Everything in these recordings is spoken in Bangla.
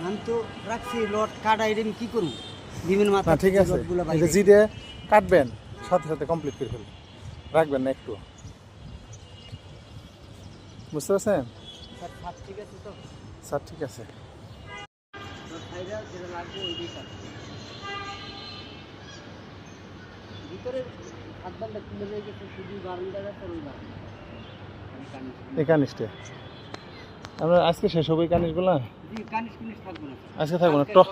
আমি তো রাখছি লট কাটা, এটা আমি কি করবো? বিভিন্ন না মাথা ঠিক আছে, লটগুলো এটা জিরে কাটবেন সাথে সাথে কমপ্লিট করে ফেলবেন, রাখবেন না একটু। বুঝতে পারছেন স্যার ঠিক আছে তো? স্যার ঠিক আছে। যেটা লাগবে ওইটাই কাটবে। ভিতরে হাতবানটা খুলে রয়ে গেছে, শুধু বারান্দা আছে ওই বারান্দা। এই কানিসটা আমরা আজকে শেষ হবে, এই কানিসগুলা জি, কানিস কুনিশ থাকবে না। আজকে থাকবো না। টক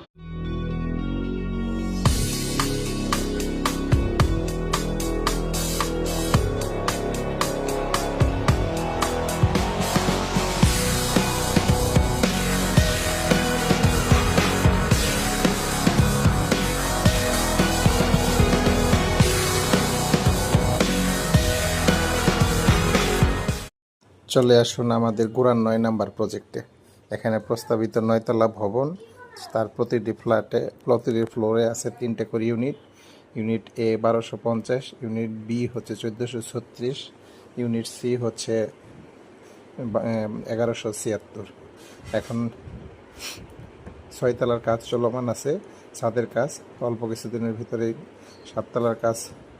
চলে আসুন আমাদের গোড়ার 9 নাম্বার প্রজেক্টে। এখানে প্রস্তাবিত 9তলা ভবন, তার প্রতিটি ফ্লোরে আছে 3টে করে ইউনিট। ইউনিট এ 1250, ইউনিট বি হচ্ছে 1436, ইউনিট সি হচ্ছে 1176। এখন 6তলার কাজ চলমান আছে, ছাদের কাজ। অল্প কিছুদিনের ভিতরেই 7তলার কাজ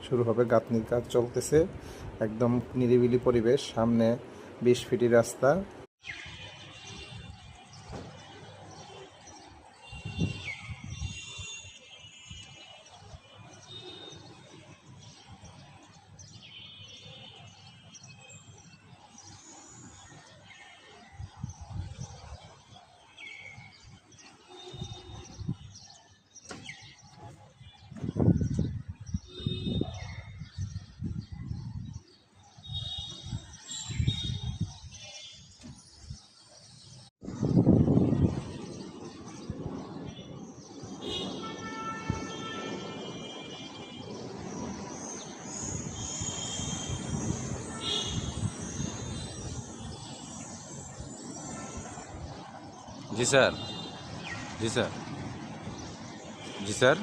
শুরু হবে, গাঁথনির কাজ চলতেছে। একদম নিরিবিলি পরিবেশ, সামনে 20 ফিটি রাস্তা। जी सर, जी सर, जी सर।